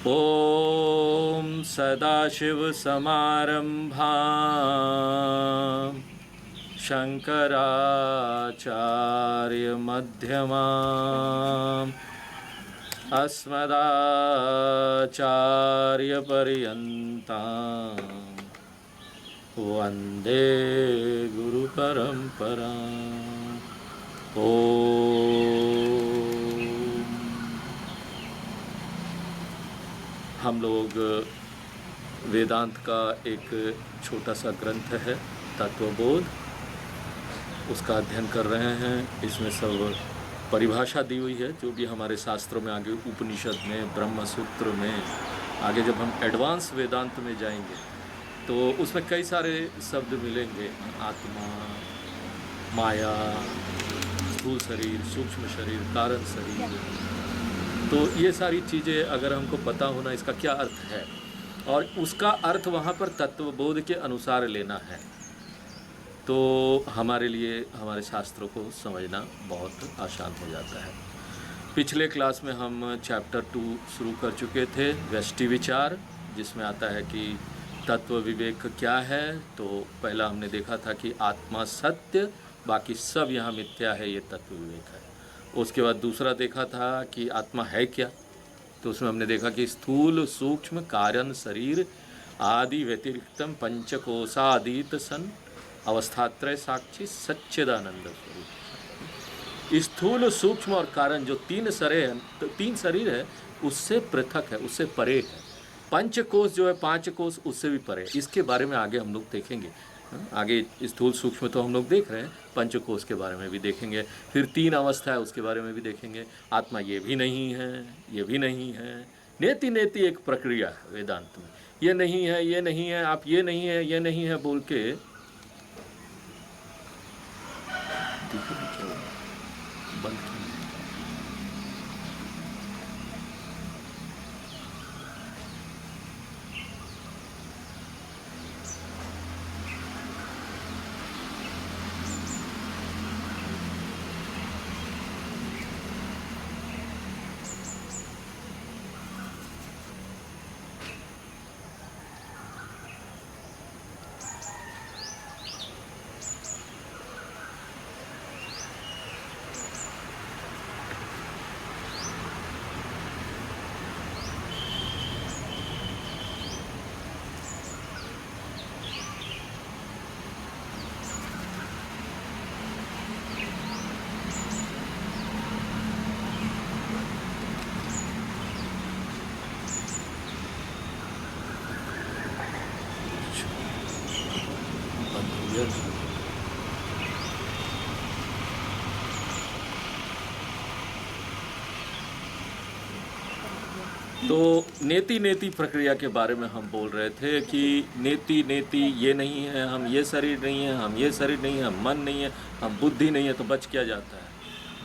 ॐ सदाशिवसमारम्भां शङ्कराचार्यमध्यमाम् अस्मदाचार्यपर्यन्तां वन्दे गुरुपरम्पराम्। हम लोग वेदांत का एक छोटा सा ग्रंथ है तत्वबोध, उसका अध्ययन कर रहे हैं। इसमें सब परिभाषा दी हुई है जो भी हमारे शास्त्रों में, आगे उपनिषद में, ब्रह्म सूत्र में, आगे जब हम एडवांस वेदांत में जाएंगे तो उसमें कई सारे शब्द मिलेंगे। आत्मा, माया, स्थूल शरीर, सूक्ष्म शरीर, कारण शरीर। तो ये सारी चीज़ें अगर हमको पता होना इसका क्या अर्थ है और उसका अर्थ वहाँ पर तत्वबोध के अनुसार लेना है, तो हमारे लिए हमारे शास्त्रों को समझना बहुत आसान हो जाता है। पिछले क्लास में हम चैप्टर 2 शुरू कर चुके थे, व्यष्टि विचार, जिसमें आता है कि तत्व विवेक क्या है। तो पहला हमने देखा था कि आत्मा सत्य, बाकी सब यहाँ मिथ्या है, ये तत्व विवेक है। उसके बाद दूसरा देखा था कि आत्मा है क्या, तो उसमें हमने देखा कि स्थूल सूक्ष्म कारण शरीर आदि व्यतिरिक्तम पंचकोशादीत सन अवस्थात्रय साक्षी सच्चिदानंद स्वरूप। स्थूल सूक्ष्म और कारण जो तीन शरीर है उससे पृथक है, उससे परे है। पंचकोश जो है, पांच कोश, उससे भी परे। इसके बारे में आगे हम लोग देखेंगे। आगे स्थूल सूक्ष्म तो हम लोग देख रहे हैं, पंचकोश के बारे में भी देखेंगे, फिर तीन अवस्था है उसके बारे में भी देखेंगे। आत्मा ये भी नहीं है, ये भी नहीं है। नेति नेति एक प्रक्रिया है वेदांत में, ये नहीं है, ये नहीं है, आप ये नहीं है, ये नहीं है बोल के बंद किया। तो नेति नेति प्रक्रिया के बारे में हम बोल रहे थे कि नेति नेति ये नहीं है, हम ये शरीर नहीं है, हम ये शरीर नहीं है, हम मन नहीं है, हम बुद्धि नहीं है, तो बच क्या जाता है?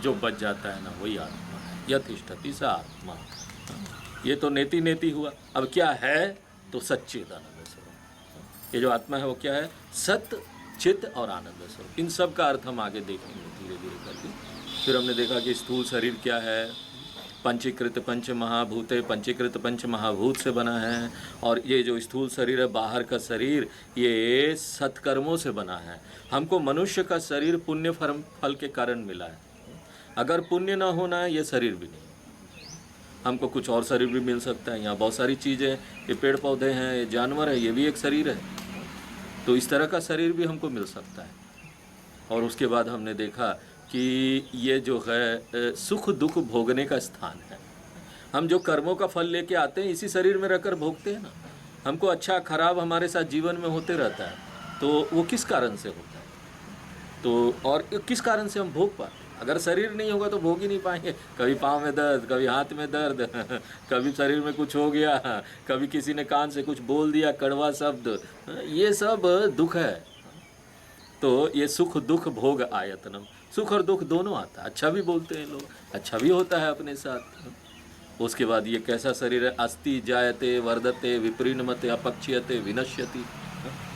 जो बच जाता है ना, वही आत्मा है। यतिष्ठति सा आत्मा। ये तो नेति नेति हुआ। अब क्या है? तो सच्चिदानंद स्वरूप। ये जो आत्मा है वो क्या है? सत्य, चित्त और आनंद स्वरूप। इन सब का अर्थ हम आगे देखेंगे धीरे धीरे करके। फिर हमने देखा कि स्थूल शरीर क्या है, पंचीकृत पंच महाभूते, पंचीकृत पंच महाभूत से बना है। और ये जो स्थूल शरीर है, बाहर का शरीर, ये सत्कर्मों से बना है। हमको मनुष्य का शरीर पुण्य फल के कारण मिला है। अगर पुण्य ना होना है, ये शरीर भी नहीं। हमको कुछ और शरीर भी मिल सकता है। यहाँ बहुत सारी चीज़ें, ये पेड़ पौधे हैं, ये जानवर है, ये भी एक शरीर है। तो इस तरह का शरीर भी हमको मिल सकता है। और उसके बाद हमने देखा कि ये जो है सुख दुख भोगने का स्थान है। हम जो कर्मों का फल लेके आते हैं, इसी शरीर में रहकर भोगते हैं ना। हमको अच्छा खराब हमारे साथ जीवन में होते रहता है, तो वो किस कारण से होता है? तो और किस कारण से हम भोग पाते हैं? अगर शरीर नहीं होगा तो भोग ही नहीं पाएंगे। कभी पाँव में दर्द, कभी हाथ में दर्द कभी शरीर में कुछ हो गया, कभी किसी ने कान से कुछ बोल दिया, कड़वा शब्द, ये सब दुख है। तो ये सुख दुख भोग आयतनम, सुख और दुख दोनों आता है। अच्छा भी बोलते हैं लोग, अच्छा भी होता है अपने साथ। उसके बाद ये कैसा शरीर है? अस्ति जायते वर्धते विपरिणमते अपक्षयते विनश्यति।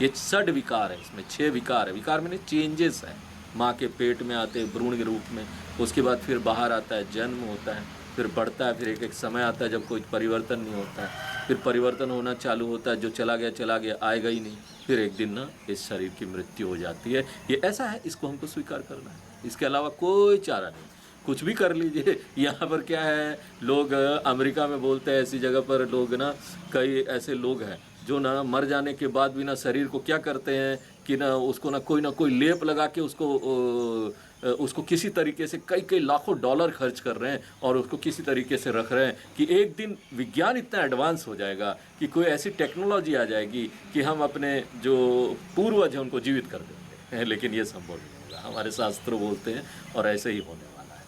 ये 6 विकार है, इसमें 6 विकार है। विकार में चेंजेस है। माँ के पेट में आते हैं भ्रूण के रूप में, उसके बाद फिर बाहर आता है, जन्म होता है, फिर बढ़ता है, फिर एक समय आता है जब कोई परिवर्तन नहीं होता है, फिर परिवर्तन होना चालू होता है, जो चला गया आएगा ही नहीं, फिर एक दिन ना इस शरीर की मृत्यु हो जाती है। ये ऐसा है, इसको हमको स्वीकार करना है, इसके अलावा कोई चारा नहीं। कुछ भी कर लीजिए। यहाँ पर क्या है, लोग अमेरिका में बोलते हैं, ऐसी जगह पर लोग ना, कई ऐसे लोग हैं जो ना मर जाने के बाद भी ना शरीर को क्या करते हैं कि ना उसको ना कोई लेप लगा के उसको किसी तरीके से कई लाखों डॉलर खर्च कर रहे हैं और उसको किसी तरीके से रख रहे हैं कि एक दिन विज्ञान इतना एडवांस हो जाएगा कि कोई ऐसी टेक्नोलॉजी आ जाएगी कि हम अपने जो पूर्वज हैं उनको जीवित कर देंगे। लेकिन ये संभव नहीं होगा, हमारे शास्त्र बोलते हैं और ऐसे ही होने वाला है।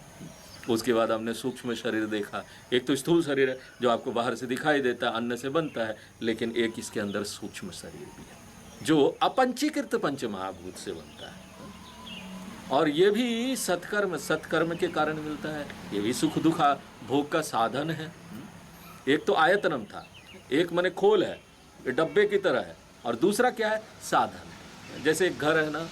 उसके बाद हमने सूक्ष्म शरीर देखा। एक तो स्थूल शरीर है जो आपको बाहर से दिखाई देता है, अन्न से बनता है, लेकिन एक इसके अंदर सूक्ष्म शरीर भी है जो अपंचीकृत पंच महाभूत से बनता है, और ये भी सत्कर्म के कारण मिलता है। ये भी सुख दुख भोग का साधन है। एक तो आयतनम था, एक मने खोल है, ये डब्बे की तरह है, और दूसरा क्या है, साधन। जैसे एक घर है ना,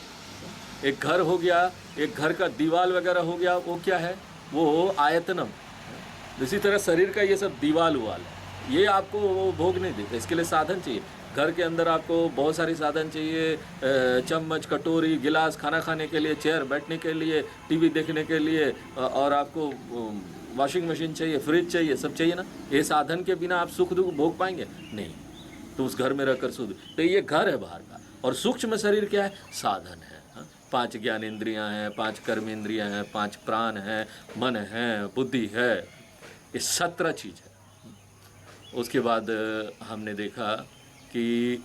एक घर हो गया, एक घर का दीवाल वगैरह हो गया, वो क्या है, वो आयतनम। इसी तरह शरीर का ये सब दीवाल उवाल है, ये आपको वो भोग नहीं देते, इसके लिए साधन चाहिए। घर के अंदर आपको बहुत सारी साधन चाहिए, चम्मच, कटोरी, गिलास, खाना खाने के लिए, चेयर बैठने के लिए, टीवी देखने के लिए, और आपको वॉशिंग मशीन चाहिए, फ्रिज चाहिए, सब चाहिए ना। ये साधन के बिना आप सुख दुख भोग पाएंगे नहीं, तो उस घर में रहकर सुख। तो ये घर है बाहर का, और सूक्ष्म शरीर क्या है, साधन है। 5 ज्ञानेंद्रियां हैं, 5 कर्मेंद्रियां हैं, 5 प्राण हैं, मन है, बुद्धि है, ये 17 चीज़ है। उसके बाद हमने देखा कि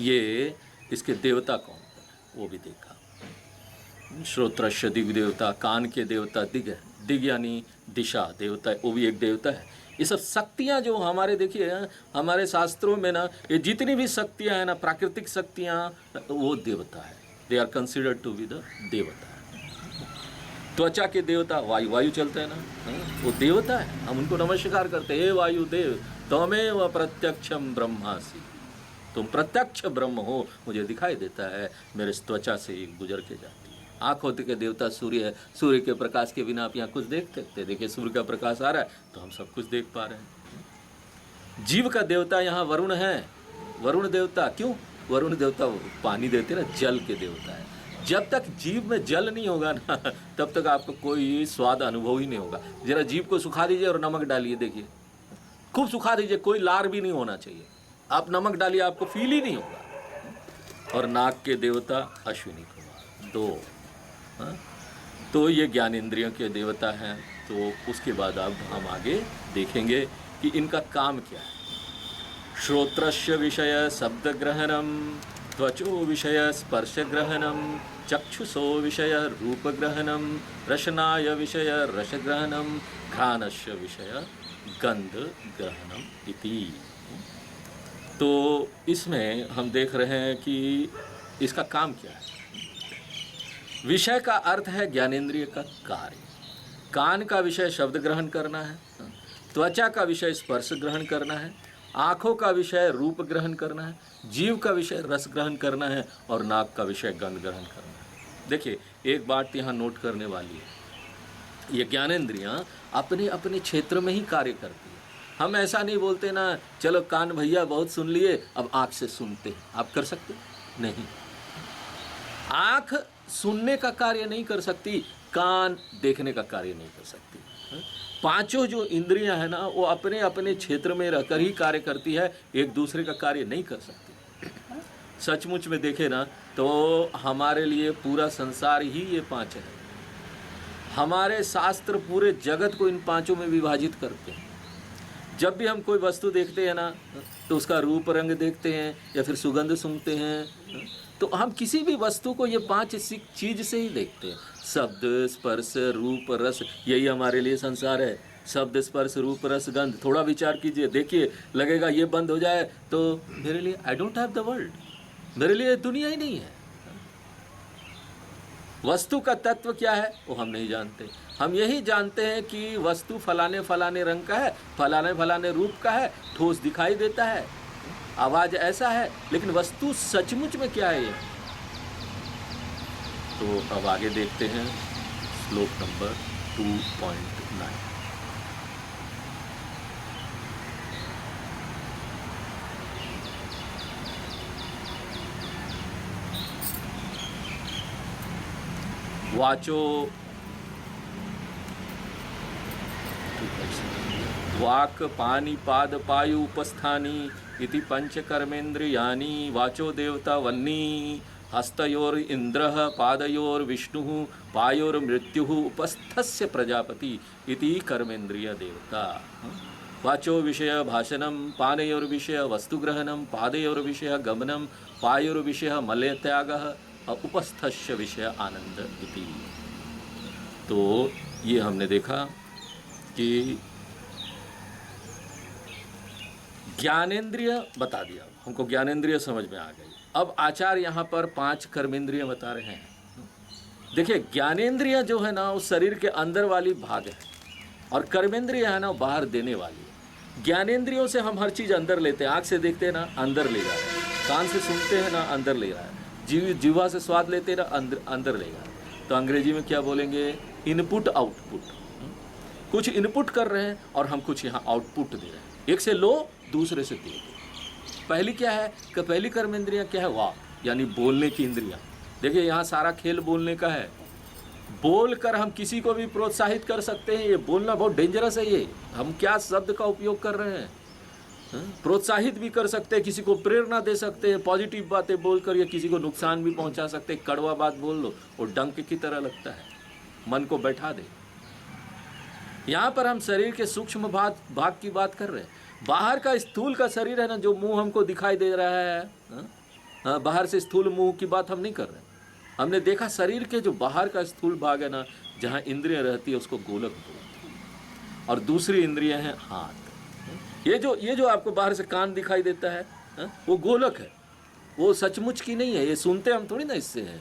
ये इसके देवता कौन है, वो भी देखा। श्रोत्रस्य दिग देवता, कान के देवता दिग है, दिग यानी दिशा देवता है, वो भी एक देवता है। ये सब शक्तियाँ जो हमारे, देखिए हमारे शास्त्रों में ना, ये जितनी भी शक्तियाँ हैं ना, प्राकृतिक शक्तियाँ, वो देवता है। They are considered to be the devata. त्वचा के देवता वायु चलता है ना, वो देवता है, हम उनको नमस्कार करते हैं, हे वायु देव त्वमेव प्रत्यक्षम ब्रह्मासि, तुम प्रत्यक्ष ब्रह्म हो, मुझे दिखाई देता है, मेरे त्वचा से ही गुजर के जाती है। आँखों के देवता सूर्य है, सूर्य के प्रकाश के बिना आप यहाँ कुछ देख सकते, देखिए सूर्य का प्रकाश आ रहा है तो हम सब कुछ देख पा रहे हैं। जीव का देवता यहाँ वरुण है, वरुण देवता। क्यों? वरुण देवता पानी देते ना, जल के देवता है। जब तक जीव में जल नहीं होगा ना, तब तक आपको कोई स्वाद अनुभव ही नहीं होगा। जरा जीव को सुखा दीजिए और नमक डालिए, देखिए खूब सुखा दीजिए, कोई लार भी नहीं होना चाहिए, आप नमक डालिए, आपको फील ही नहीं होगा। और नाक के देवता अश्विनी कुमार, 2। तो ये ज्ञानेंद्रियों के देवता हैं। तो उसके बाद अब हम आगे देखेंगे कि इनका काम क्या है। श्रोत्रस्य विषय शब्द ग्रहणम, त्वचो विषय स्पर्श ग्रहणम, चक्षुषो विषय रूप ग्रहणम, रसनाय विषय रस ग्रहणम, घ्राणस्य विषय गंध ग्रहणम इति। तो इसमें हम देख रहे हैं कि इसका काम क्या है। विषय का अर्थ है ज्ञानेंद्रिय का कार्य। कान का विषय शब्द ग्रहण करना है, त्वचा का विषय स्पर्श ग्रहण करना है, आँखों का विषय रूप ग्रहण करना है, जीव का विषय रस ग्रहण करना है, और नाक का विषय गंध ग्रहण करना है। देखिए एक बात यहाँ नोट करने वाली है, ये ज्ञानेंद्रियाँ अपने अपने क्षेत्र में ही कार्य करती है। हम ऐसा नहीं बोलते ना, चलो कान भैया बहुत सुन लिए, अब आँख से सुनते हैं। आप कर सकते नहीं, आँख सुनने का कार्य नहीं कर सकती, कान देखने का कार्य नहीं कर सकती। पांचों जो इंद्रियां हैं ना, वो अपने अपने क्षेत्र में रहकर ही कार्य करती है, एक दूसरे का कार्य नहीं कर सकती। सचमुच में देखे ना तो हमारे लिए पूरा संसार ही ये 5 है। हमारे शास्त्र पूरे जगत को इन 5 में विभाजित करते हैं। जब भी हम कोई वस्तु देखते हैं ना, तो उसका रूप रंग देखते हैं या फिर सुगंध सूंघते हैं, तो हम किसी भी वस्तु को ये 5 चीज से ही देखते हैं। शब्द स्पर्श रूप रस, यही हमारे लिए संसार है। शब्द स्पर्श रूप रस गंध, थोड़ा विचार कीजिए, देखिए लगेगा ये बंद हो जाए तो मेरे लिए I don't have the world, मेरे लिए दुनिया ही नहीं है। वस्तु का तत्व क्या है वो हम नहीं जानते। हम यही जानते हैं कि वस्तु फलाने फलाने रंग का है, फलाने फलाने रूप का है, ठोस दिखाई देता है, आवाज ऐसा है, लेकिन वस्तु सचमुच में क्या है ये। तो अब आगे देखते हैं श्लोक नंबर 2.9। वाचो वाक् पानी पाद पायु उपस्थानी इति पंच कर्मेन्द्रियानि। वाचो देवता वन्नी, हस्तयोर इंद्रः, पादयोर विष्णुः, पायोर मृत्युः, उपस्थस्य प्रजापति इति कर्मेन्द्रिय देवता। वाचो विषय भाषणम, पानयोर विषय वस्तुग्रहणम, पादयोर विषय गमनम, पायोर विषय मलत्यागः, उपस्थस्य विषय आनंद इति। तो ये हमने देखा कि ज्ञानेंद्रिय बता दिया, हमको ज्ञानेंद्रिय समझ में आ गई। अब आचार्य यहाँ पर 5 कर्मेंद्रिय बता रहे हैं। देखिए, ज्ञानेंद्रिय जो है ना वो शरीर के अंदर वाली भाग है, और कर्मेंद्रिय है ना वो बाहर देने वाली है। ज्ञानेंद्रियों से हम हर चीज़ अंदर लेते हैं, आँख से देखते हैं ना अंदर ले जा रहे हैं, कान से सुनते हैं ना अंदर ले रहा है, जीवा से स्वाद लेते हैं ना अंदर ले जा रहा है। तो अंग्रेजी में क्या बोलेंगे, इनपुट आउटपुट। कुछ इनपुट कर रहे हैं और हम कुछ यहाँ आउटपुट दे रहे हैं। एक से लो, दूसरे से दे। पहली क्या है कि पहली कर्मेंद्रियाँ क्या है, वाक, यानी बोलने की इंद्रियाँ। देखिए यहाँ सारा खेल बोलने का है। बोल कर हम किसी को भी प्रोत्साहित कर सकते हैं। ये बोलना बहुत डेंजरस है। ये हम क्या शब्द का उपयोग कर रहे हैं, प्रोत्साहित भी कर सकते हैं, किसी को प्रेरणा दे सकते हैं, पॉजिटिव बातें बोलकर, या किसी को नुकसान भी पहुंचा सकते हैं। कड़वा बात बोल लो और डंक की तरह लगता है, मन को बैठा दे। यहाँ पर हम शरीर के सूक्ष्म भाग की बात कर रहे हैं। बाहर का स्थूल का शरीर है ना, जो मुंह हमको दिखाई दे रहा है, बाहर से स्थूल मुंह की बात हम नहीं कर रहे। हमने देखा शरीर के जो बाहर का स्थूल भाग है ना, जहाँ इंद्रियां रहती है उसको गोलक बोलते हैं, और दूसरी इंद्रियां हैं हाथ। ये जो आपको बाहर से कान दिखाई देता है, वो गोलक है, वो सचमुच की नहीं है। ये सुनते हम थोड़ी ना इससे हैं,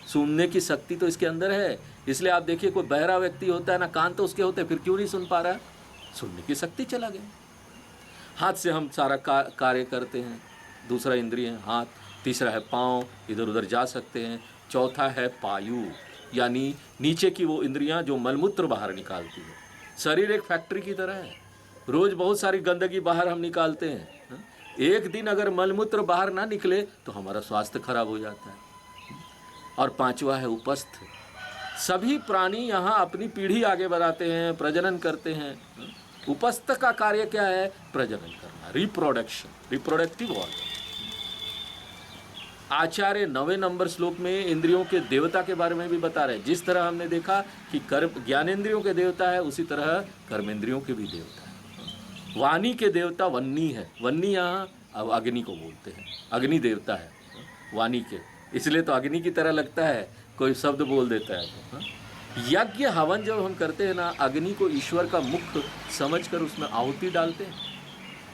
सुनने की शक्ति तो इसके अंदर है। इसलिए आप देखिए, कोई बहरा व्यक्ति होता है ना, कान तो उसके होते हैं, फिर क्यों नहीं सुन पा रहा है, सुनने की शक्ति चला गया। हाथ से हम सारा कार्य करते हैं, दूसरा इंद्रिय है हाथ। तीसरा है पाँव, इधर उधर जा सकते हैं। चौथा है पायु, यानी नीचे की वो इंद्रियां जो मलमूत्र बाहर निकालती है। शरीर एक फैक्ट्री की तरह है, रोज़ बहुत सारी गंदगी बाहर हम निकालते हैं। एक दिन अगर मलमूत्र बाहर ना निकले तो हमारा स्वास्थ्य खराब हो जाता है। और पांचवा है उपस्थ। सभी प्राणी यहाँ अपनी पीढ़ी आगे बढ़ाते हैं, प्रजनन करते हैं। उपस्थ का कार्य क्या है, प्रजनन करना, रिप्रोडक्शन, रिप्रोडक्टिव ऑर्गन। आचार्य 9वें नंबर श्लोक में इंद्रियों के देवता के बारे में भी बता रहे हैं। जिस तरह हमने देखा कि ज्ञानेंद्रियों के देवता है, उसी तरह कर्मेंद्रियों के भी देवता है। वाणी के देवता वन्नी है। वन्नी यहाँ अब अग्नि को बोलते हैं, अग्नि देवता है वाणी के, इसलिए तो अग्नि की तरह लगता है, कोई शब्द बोल देता है। यज्ञ हवन जब हम करते हैं ना, अग्नि को ईश्वर का मुख समझकर उसमें आहुति डालते हैं।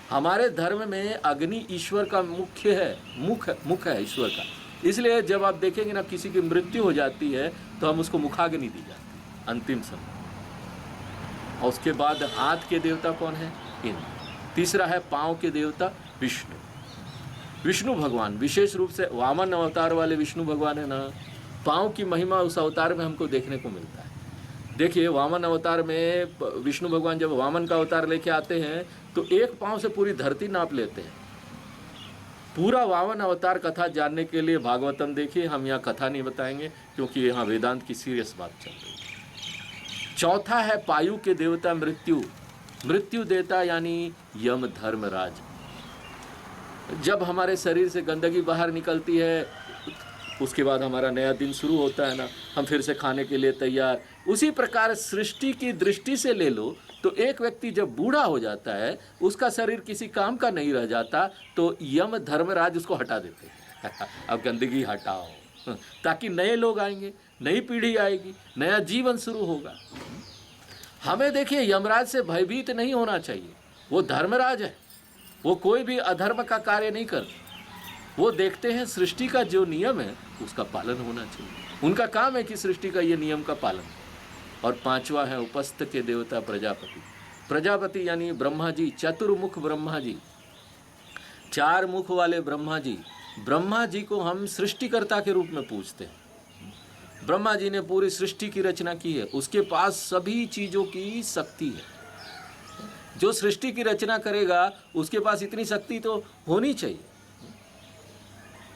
हमारे धर्म में अग्नि ईश्वर का मुख्य है, मुख है ईश्वर का। इसलिए जब आप देखेंगे ना, किसी की मृत्यु हो जाती है तो हम उसको मुखाग्नि दी जाती है अंतिम समय। और उसके बाद हाथ के देवता कौन है, इंद्र। तीसरा है पाँव के देवता विष्णु। विष्णु भगवान विशेष रूप से वामन अवतार वाले विष्णु भगवान है ना, पाँव की महिमा उस अवतार में हमको देखने को मिलता है। देखिए वामन अवतार में विष्णु भगवान जब वामन का अवतार लेके आते हैं तो एक पाँव से पूरी धरती नाप लेते हैं। पूरा वामन अवतार कथा जानने के लिए भागवतम देखिए, हम यहाँ कथा नहीं बताएंगे क्योंकि यहाँ वेदांत की सीरियस बात चल रही है। चौथा है पायु के देवता मृत्यु। मृत्यु देता यानी यम धर्मराज। जब हमारे शरीर से गंदगी बाहर निकलती है, उसके बाद हमारा नया दिन शुरू होता है ना, हम फिर से खाने के लिए तैयार। उसी प्रकार सृष्टि की दृष्टि से ले लो तो एक व्यक्ति जब बूढ़ा हो जाता है, उसका शरीर किसी काम का नहीं रह जाता, तो यम धर्मराज उसको हटा देते हैं अब गंदगी हटाओ, ताकि नए लोग आएंगे, नई पीढ़ी आएगी, नया जीवन शुरू होगा। हमें देखिए यमराज से भयभीत नहीं होना चाहिए। वो धर्मराज है, वो कोई भी अधर्म का कार्य नहीं करते। वो देखते हैं सृष्टि का जो नियम है उसका पालन होना चाहिए। उनका काम है कि सृष्टि का ये नियम का पालन। और पांचवा है उपस्थ के देवता प्रजापति। प्रजापति यानी ब्रह्मा जी, चतुर्मुख ब्रह्मा जी, 4 मुख वाले ब्रह्मा जी। ब्रह्मा जी को हम सृष्टिकर्ता के रूप में पूजते हैं। ब्रह्मा जी ने पूरी सृष्टि की रचना की है, उसके पास सभी चीज़ों की शक्ति है। जो सृष्टि की रचना करेगा उसके पास इतनी शक्ति तो होनी चाहिए,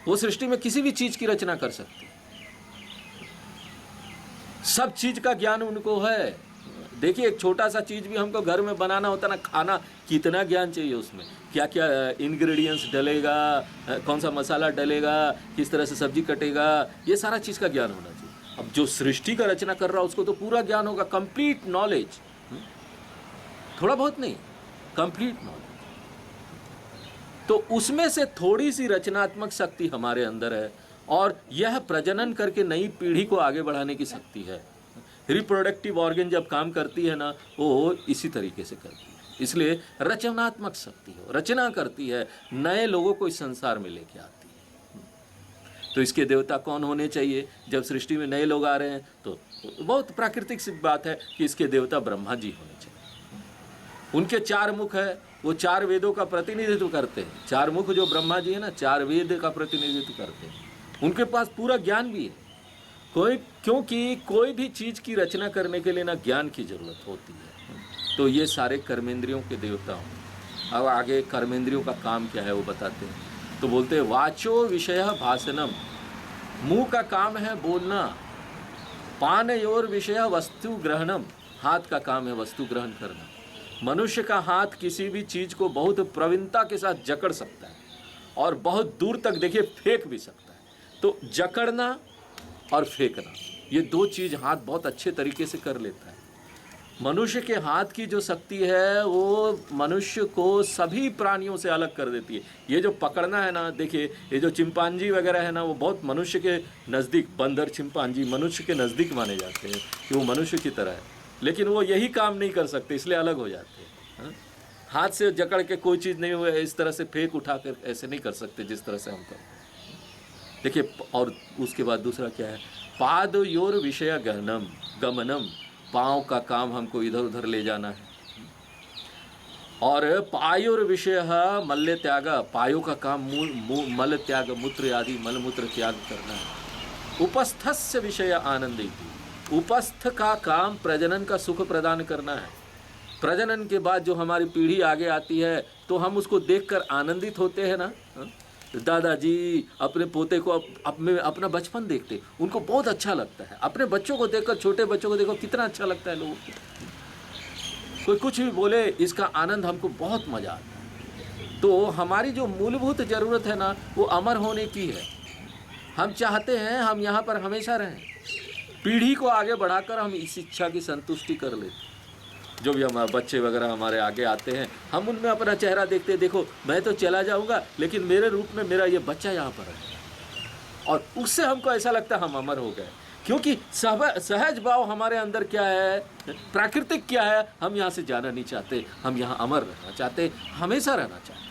वो सृष्टि में किसी भी चीज़ की रचना कर सकते हैं। सब चीज का ज्ञान उनको है। देखिए एक छोटा सा चीज भी हमको घर में बनाना होता ना, खाना, कितना ज्ञान चाहिए उसमें, क्या क्या इंग्रेडिएंट्स डलेगा, कौन सा मसाला डलेगा, किस तरह से सब्जी कटेगा, ये सारा चीज़ का ज्ञान होना चाहिए। अब जो सृष्टि का रचना कर रहा है उसको तो पूरा ज्ञान होगा, कंप्लीट नॉलेज, थोड़ा बहुत नहीं, कंप्लीट नॉलेज। तो उसमें से थोड़ी सी रचनात्मक शक्ति हमारे अंदर है, और यह प्रजनन करके नई पीढ़ी को आगे बढ़ाने की शक्ति है। रिप्रोडक्टिव ऑर्गन जब काम करती है ना, वो इसी तरीके से करती है। इसलिए रचनात्मक शक्ति हो, रचना करती है, नए लोगों को इस संसार में लेके आती है। तो इसके देवता कौन होने चाहिए? जब सृष्टि में नए लोग आ रहे हैं तो बहुत प्राकृतिक सी बात है कि इसके देवता ब्रह्मा जी होने चाहिए। उनके 4 मुख है, वो 4 वेदों का प्रतिनिधित्व करते हैं। 4 मुख जो ब्रह्मा जी है ना, 4 वेद का प्रतिनिधित्व करते हैं। उनके पास पूरा ज्ञान भी है, क्योंकि कोई भी चीज़ की रचना करने के लिए ना ज्ञान की जरूरत होती है। तो ये सारे कर्मेंद्रियों के देवता हों। अब आगे कर्मेंद्रियों का काम क्या है वो बताते हैं। तो बोलते हैं वाचो विषय भाषणम, मुंह का काम है बोलना। पानयोर विषय वस्तु ग्रहणम, हाथ का काम है वस्तु ग्रहण करना। मनुष्य का हाथ किसी भी चीज़ को बहुत प्रवीणता के साथ जकड़ सकता है और बहुत दूर तक देखिए फेंक भी सकता है। तो जकड़ना और फेंकना, ये 2 चीज़ हाथ बहुत अच्छे तरीके से कर लेता है। मनुष्य के हाथ की जो शक्ति है वो मनुष्य को सभी प्राणियों से अलग कर देती है। ये जो पकड़ना है ना, देखिए ये जो चिंपांजी वगैरह है ना, वो बहुत मनुष्य के नज़दीक, बंदर चिंपांजी मनुष्य के नज़दीक माने जाते हैं कि वो मनुष्य की तरह है, लेकिन वो यही काम नहीं कर सकते, इसलिए अलग हो जाते हैं। हाँ? हाथ से जकड़ के कोई चीज़ नहीं हुए, इस तरह से फेंक उठा कर ऐसे नहीं कर सकते जिस तरह से हम करते हैं। देखिए, और उसके बाद दूसरा क्या है, पादयोर विषय गमनम, पाँव का काम हमको इधर उधर ले जाना है। और पायोर विषय मल्य त्याग, पायों का काम मल त्याग, मूत्र आदि मल मूत्र त्याग करना है। उपस्थस्य विषय आनंदित, उपस्थ का काम प्रजनन का सुख प्रदान करना है। प्रजनन के बाद जो हमारी पीढ़ी आगे आती है तो हम उसको देखकर आनंदित होते हैं ना। दादाजी अपने पोते को अपना बचपन देखते, उनको बहुत अच्छा लगता है। अपने बच्चों को देखकर, छोटे बच्चों को देखो कितना अच्छा लगता है लोगों को। कोई कुछ भी बोले, इसका आनंद हमको बहुत मज़ा आता है। तो हमारी जो मूलभूत ज़रूरत है ना, वो अमर होने की है। हम चाहते हैं हम यहाँ पर हमेशा रहें, पीढ़ी को आगे बढ़ाकर हम इस इच्छा की संतुष्टि कर लेते। जो भी हमारे बच्चे वगैरह हमारे आगे आते हैं, हम उनमें अपना चेहरा देखते हैं, देखो मैं तो चला जाऊंगा लेकिन मेरे रूप में मेरा ये बच्चा यहाँ पर है, और उससे हमको ऐसा लगता है हम अमर हो गए। क्योंकि सहज भाव हमारे अंदर क्या है, प्राकृतिक क्या है, हम यहाँ से जाना नहीं चाहते, हम यहाँ अमर रहना चाहते, हमेशा रहना चाहते।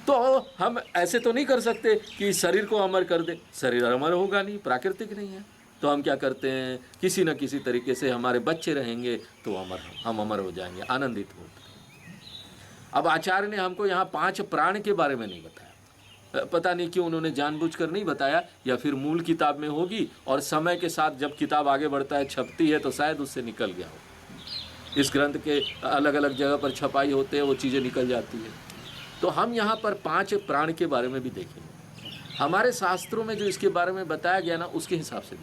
तो हम ऐसे तो नहीं कर सकते कि शरीर को अमर कर दे, शरीर अमर होगा नहीं, प्राकृतिक नहीं है। तो हम क्या करते हैं, किसी न किसी तरीके से हमारे बच्चे रहेंगे तो हम अमर हो जाएंगे, आनंदित होते। अब आचार्य ने हमको यहाँ 5 प्राण के बारे में नहीं बताया, पता नहीं क्यों उन्होंने जानबूझकर नहीं बताया, या फिर मूल किताब में होगी और समय के साथ जब किताब आगे बढ़ता है, छपती है, तो शायद उससे निकल गया हो। इस ग्रंथ के अलग अलग जगह पर छपाई होते हैं, वो चीज़ें निकल जाती है। तो हम यहाँ पर 5 प्राण के बारे में भी देखेंगे। हमारे शास्त्रों में जो इसके बारे में बताया गया ना, उसके हिसाब से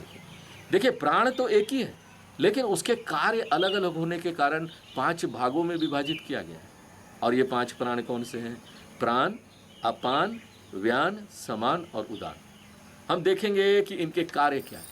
देखिए प्राण तो एक ही है, लेकिन उसके कार्य अलग अलग होने के कारण 5 भागों में विभाजित किया गया है। और ये 5 प्राण कौन से हैं? प्राण, अपान, व्यान, समान और उदान। हम देखेंगे कि इनके कार्य क्या है।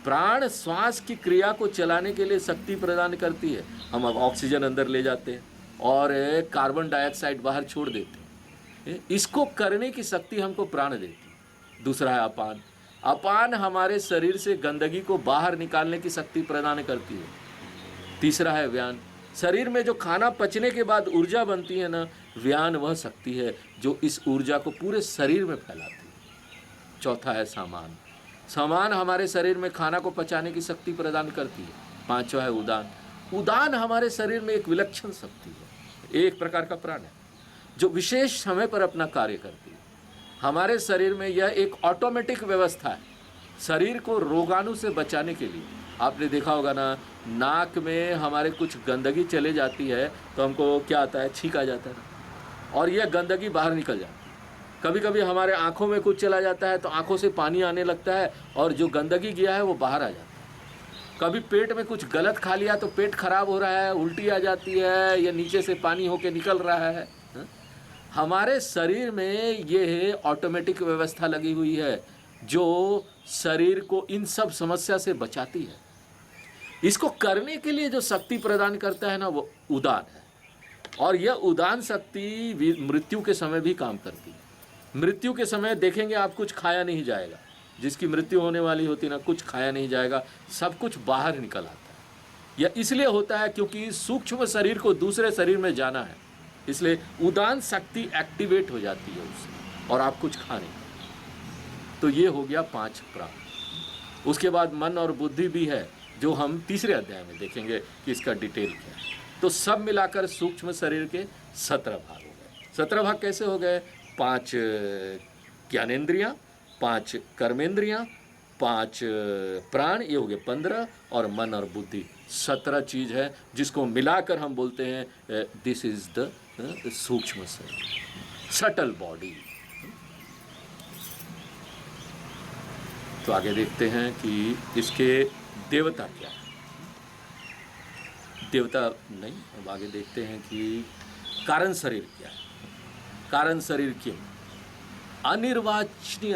प्राण श्वास की क्रिया को चलाने के लिए शक्ति प्रदान करती है। हम अब ऑक्सीजन अंदर ले जाते हैं और कार्बन डाइऑक्साइड बाहर छोड़ देते हैं, इसको करने की शक्ति हमको प्राण देती है। दूसरा है अपान। अपान हमारे शरीर से गंदगी को बाहर निकालने की शक्ति प्रदान करती है। तीसरा है व्यान। शरीर में जो खाना पचने के बाद ऊर्जा बनती है ना, व्यान वह शक्ति है जो इस ऊर्जा को पूरे शरीर में फैलाती है। चौथा है सामान। सामान हमारे शरीर में खाना को पचाने की शक्ति प्रदान करती है। पांचवा है उदान। उदान हमारे शरीर में एक विलक्षण शक्ति है, एक प्रकार का प्राण है जो विशेष समय पर अपना कार्य करती है। हमारे शरीर में यह एक ऑटोमेटिक व्यवस्था है शरीर को रोगाणु से बचाने के लिए। आपने देखा होगा ना, नाक में हमारे कुछ गंदगी चले जाती है तो हमको क्या आता है, छींक आ जाता है, और यह गंदगी बाहर निकल जाती है। कभी कभी हमारे आँखों में कुछ चला जाता है तो आँखों से पानी आने लगता है और जो गंदगी गया है वो बाहर आ जाता है। कभी पेट में कुछ गलत खा लिया तो पेट खराब हो रहा है, उल्टी आ जाती है, या नीचे से पानी होके निकल रहा है। हमारे शरीर में ये ऑटोमेटिक व्यवस्था लगी हुई है जो शरीर को इन सब समस्या से बचाती है। इसको करने के लिए जो शक्ति प्रदान करता है ना, वो उदान है। और यह उदान शक्ति मृत्यु के समय भी काम करती है। मृत्यु के समय देखेंगे आप, कुछ खाया नहीं जाएगा। जिसकी मृत्यु होने वाली होती ना, कुछ खाया नहीं जाएगा, सब कुछ बाहर निकल आता है। यह इसलिए होता है क्योंकि सूक्ष्म शरीर को दूसरे शरीर में जाना है, इसलिए उदान शक्ति एक्टिवेट हो जाती है उससे, और आप कुछ खा नहीं। तो ये हो गया 5 प्राण। उसके बाद मन और बुद्धि भी है, जो हम तीसरे अध्याय में देखेंगे कि इसका डिटेल क्या है। तो सब मिलाकर सूक्ष्म शरीर के 17 भाग हो गए। 17 भाग कैसे हो गए? 5 ज्ञानेंद्रियाँ, 5 कर्मेंद्रियाँ, 5 प्राण, ये हो गए 15, और मन और बुद्धि 17 चीज़ है, जिसको मिलाकर हम बोलते हैं दिस इज द सूक्ष्म शरीर, सटल बॉडी। तो आगे देखते हैं कि इसके देवता क्या है। देवता नहीं, अब आगे देखते हैं कि कारण शरीर क्या है। कारण शरीर क्यों? अनिर्वाचनीय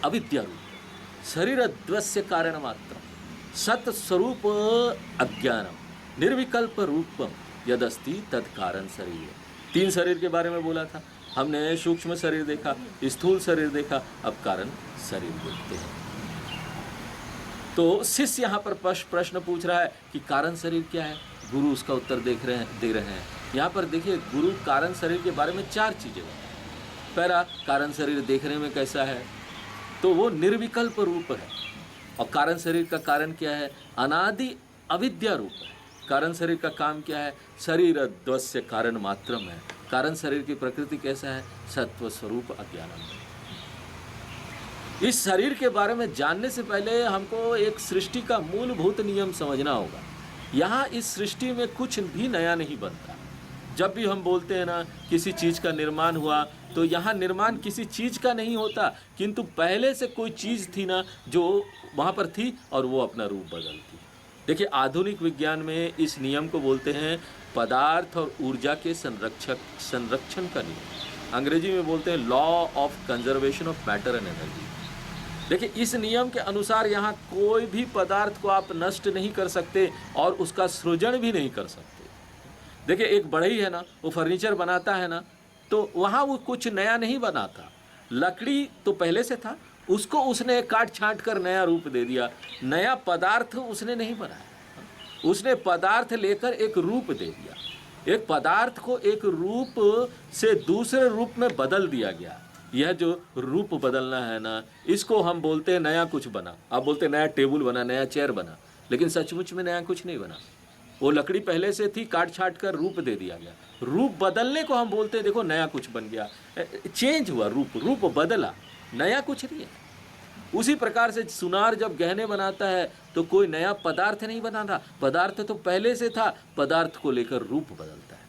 अविद्या रूप शरीर द्वस्य कारण मात्र सत स्वरूप अज्ञानम निर्विकल्प रूपम यदस्ति तद कारण शरीर। 3 शरीर के बारे में बोला था हमने। सूक्ष्म शरीर देखा, स्थूल शरीर देखा, अब कारण शरीर देखते हैं। तो शिष्य यहाँ पर प्रश्न पूछ रहा है कि कारण शरीर क्या है। गुरु उसका उत्तर दे रहे हैं। यहाँ पर देखिए, गुरु कारण शरीर के बारे में 4 चीज़ें बताएं। पहला, कारण शरीर देखने में कैसा है, तो वो निर्विकल्प रूप है। और कारण शरीर का कारण क्या है? अनादि अविद्या रूप है। कारण शरीर का काम क्या है? शरीर द्वस्य कारण मात्रम है। कारण शरीर की प्रकृति कैसा है? सत्व स्वरूप अज्ञानम है। इस शरीर के बारे में जानने से पहले हमको एक सृष्टि का मूलभूत नियम समझना होगा। यहाँ इस सृष्टि में कुछ भी नया नहीं बनता। जब भी हम बोलते हैं ना किसी चीज़ का निर्माण हुआ, तो यहाँ निर्माण किसी चीज़ का नहीं होता, किंतु पहले से कोई चीज़ थी ना जो वहाँ पर थी और वो अपना रूप बदलती। देखिए, आधुनिक विज्ञान में इस नियम को बोलते हैं पदार्थ और ऊर्जा के संरक्षण का नियम। अंग्रेजी में बोलते हैं law of conservation of matter and energy. देखिए, इस नियम के अनुसार यहाँ कोई भी पदार्थ को आप नष्ट नहीं कर सकते और उसका सृजन भी नहीं कर सकते। देखिए, एक बढ़ई है ना, वो फर्नीचर बनाता है ना, तो वहाँ वो कुछ नया नहीं बनाता। लकड़ी तो पहले से था, उसको उसने काट छांट कर नया रूप दे दिया। नया पदार्थ उसने नहीं बनाया, उसने पदार्थ लेकर एक रूप दे दिया। एक पदार्थ को एक रूप से दूसरे रूप में बदल दिया गया। यह जो रूप बदलना है ना, इसको हम बोलते हैं नया कुछ बना। आप बोलते हैं नया टेबल बना, नया चेयर बना, लेकिन सचमुच में नया कुछ नहीं बना। वो लकड़ी पहले से थी, काट छाट कर रूप दे दिया गया। रूप बदलने को हम बोलते हैं देखो नया कुछ बन गया, चेंज हुआ, रूप बदला, नया कुछ नहीं है। उसी प्रकार से सुनार जब गहने बनाता है तो कोई नया पदार्थ नहीं बनाता, पदार्थ तो पहले से था, पदार्थ को लेकर रूप बदलता है।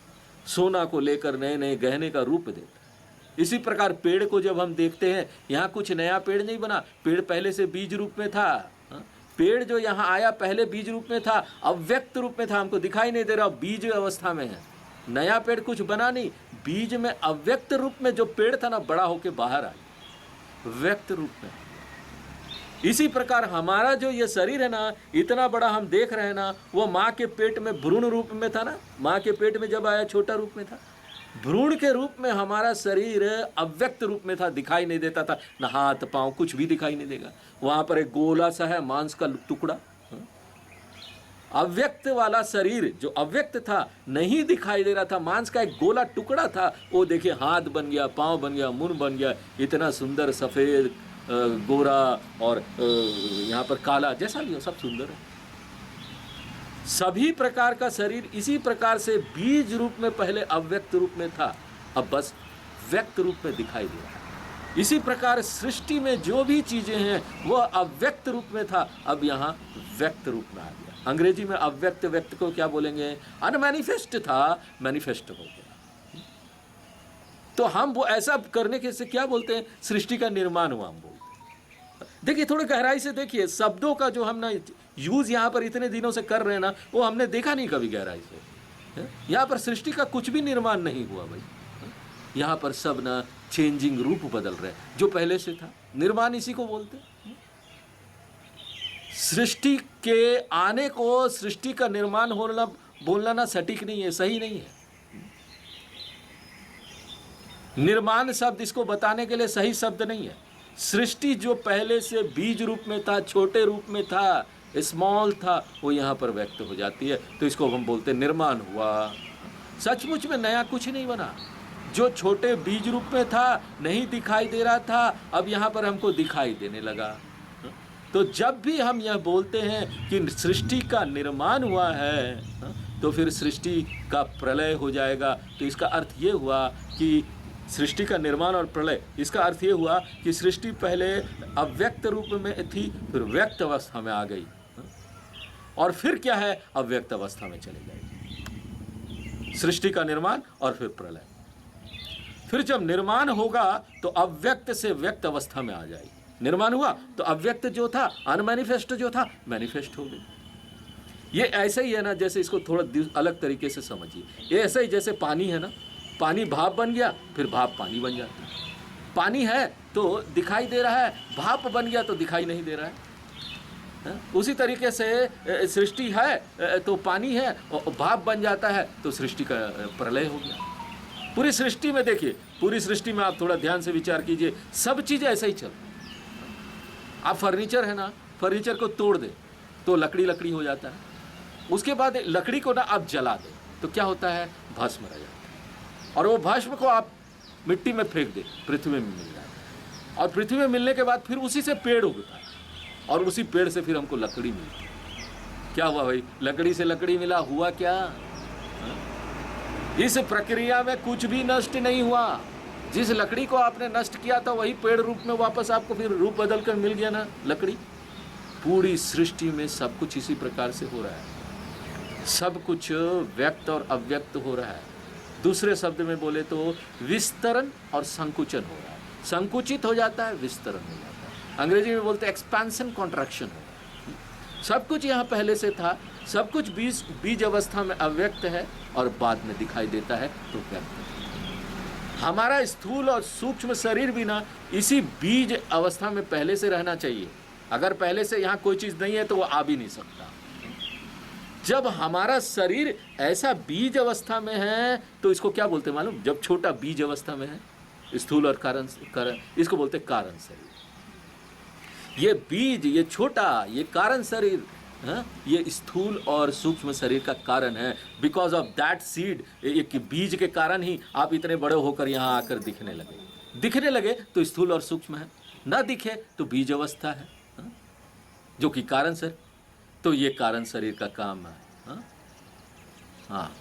सोना को लेकर नए नए गहने का रूप देता है। इसी प्रकार पेड़ को जब हम देखते हैं, यहाँ कुछ नया पेड़ नहीं बना, पेड़ पहले से बीज रूप में था। पेड़ जो यहाँ आया पहले बीज रूप में था, अव्यक्त रूप में था, हमको दिखाई नहीं दे रहा, बीज अवस्था में है। नया पेड़ कुछ बना नहीं, बीज में अव्यक्त रूप में जो पेड़ था ना, बड़ा होके बाहर आया व्यक्त रूप में। इसी प्रकार हमारा जो ये शरीर है ना, इतना बड़ा हम देख रहे हैं ना, वो माँ के पेट में भ्रूण रूप में था ना। माँ के पेट में जब आया छोटा रूप में था, भ्रूण के रूप में हमारा शरीर अव्यक्त रूप में था, दिखाई नहीं देता था, ना हाथ पांव कुछ भी दिखाई नहीं देगा। वहाँ पर एक गोला सा है मांस का टुकड़ा। अव्यक्त वाला शरीर जो अव्यक्त था, नहीं दिखाई दे रहा था, मांस का एक गोला टुकड़ा था, वो देखिए हाथ बन गया, पाँव बन गया, मुंह बन गया, इतना सुंदर सफ़ेद गोरा और यहाँ पर काला, जैसा भी हो सब सुंदर है। सभी प्रकार का शरीर इसी प्रकार से बीज रूप में पहले अव्यक्त रूप में था, अब बस व्यक्त रूप में दिखाई दे रहा है। इसी प्रकार सृष्टि में जो भी चीजें हैं वो अव्यक्त रूप में था, अब यहाँ व्यक्त रूप में आ गया। अंग्रेजी में अव्यक्त व्यक्त को क्या बोलेंगे? अनमैनिफेस्ट था, मैनिफेस्ट हो गया। तो हम वो ऐसा करने के से क्या बोलते हैं? सृष्टि का निर्माण हुआ हम बोलते हैं। देखिए थोड़ी गहराई से देखिए, शब्दों का जो हम ना यूज यहाँ पर इतने दिनों से कर रहे हैं ना, वो हमने देखा नहीं कभी गहराई से। यहाँ पर सृष्टि का कुछ भी निर्माण नहीं हुआ भाई। यहाँ पर सब ना चेंजिंग रूप बदल रहे हैं, जो पहले से था। निर्माण इसी को बोलते हैं। सृष्टि के आने को सृष्टि का निर्माण होना बोलना ना सटीक नहीं है, सही नहीं है। निर्माण शब्द इसको बताने के लिए सही शब्द नहीं है। सृष्टि जो पहले से बीज रूप में था, छोटे रूप में था, स्मॉल था, वो यहाँ पर व्यक्त हो जाती है, तो इसको हम बोलते हैं निर्माण हुआ। सचमुच में नया कुछ नहीं बना। जो छोटे बीज रूप में था, नहीं दिखाई दे रहा था, अब यहाँ पर हमको दिखाई देने लगा। तो जब भी हम यह बोलते हैं कि सृष्टि का निर्माण हुआ है, तो फिर सृष्टि का प्रलय हो जाएगा। तो इसका अर्थ ये हुआ कि सृष्टि का निर्माण और प्रलय, इसका अर्थ ये हुआ कि सृष्टि पहले अव्यक्त रूप में थी, फिर व्यक्त अवस्था में आ गई, और फिर क्या है, अव्यक्त अवस्था में चली गई। सृष्टि का निर्माण और फिर प्रलय। फिर जब निर्माण होगा तो अव्यक्त से व्यक्त अवस्था में आ जाएगी। निर्माण हुआ तो अव्यक्त जो था, अनमैनिफेस्ट जो था, मैनिफेस्ट हो गई। ये ऐसे ही है ना, जैसे इसको थोड़ा अलग तरीके से समझिए। ये ऐसे ही जैसे पानी है ना, पानी भाप बन गया, फिर भाप पानी बन जाता है। पानी है तो दिखाई दे रहा है, भाप बन गया तो दिखाई नहीं दे रहा है। उसी तरीके से सृष्टि है तो पानी है, और भाप बन जाता है तो सृष्टि का प्रलय हो गया। पूरी सृष्टि में देखिए, पूरी सृष्टि में आप थोड़ा ध्यान से विचार कीजिए, सब चीज़ें ऐसे ही चल। आप फर्नीचर है ना, फर्नीचर को तोड़ दे तो लकड़ी लकड़ी हो जाता है। उसके बाद लकड़ी को ना आप जला दे तो क्या होता है, भस्म रह जाता है। और वो भस्म को आप मिट्टी में फेंक दे, पृथ्वी में मिल जाता है। और पृथ्वी में मिलने के बाद फिर उसी से पेड़ उगता है, और उसी पेड़ से फिर हमको लकड़ी मिलती है। क्या हुआ भाई, लकड़ी से लकड़ी मिला, हुआ क्या? इस प्रक्रिया में कुछ भी नष्ट नहीं हुआ। जिस लकड़ी को आपने नष्ट किया था, वही पेड़ रूप में वापस आपको फिर रूप बदल कर मिल गया ना, लकड़ी। पूरी सृष्टि में सब कुछ इसी प्रकार से हो रहा है। सब कुछ व्यक्त और अव्यक्त हो रहा है। दूसरे शब्द में बोले तो विस्तरण और संकुचन हो रहा है। संकुचित हो जाता है, विस्तरण हो जाता है। अंग्रेजी में बोलते हैं एक्सपेंशन कॉन्ट्रैक्शन हो रहा है। सब कुछ यहाँ पहले से था, सब कुछ बीज अवस्था में अव्यक्त है, और बाद में दिखाई देता है तो व्यक्त है। हमारा स्थूल और सूक्ष्म शरीर भी ना इसी बीज अवस्था में पहले से रहना चाहिए। अगर पहले से यहाँ कोई चीज़ नहीं है तो वो आ भी नहीं सकता। जब हमारा शरीर ऐसा बीज अवस्था में है तो इसको क्या बोलते हैं मालूम? जब छोटा बीज अवस्था में है, स्थूल और कारण, इसको बोलते हैं कारण शरीर। ये बीज, ये छोटा, ये कारण शरीर, ये स्थूल और सूक्ष्म शरीर का कारण है। बिकॉज ऑफ दैट सीड, एक बीज के कारण ही आप इतने बड़े होकर यहाँ आकर दिखने लगे। दिखने लगे तो स्थूल और सूक्ष्म है, ना दिखे तो बीज अवस्था है, जो कि कारण शरीर। तो ये कारण शरीर का काम है। हाँ,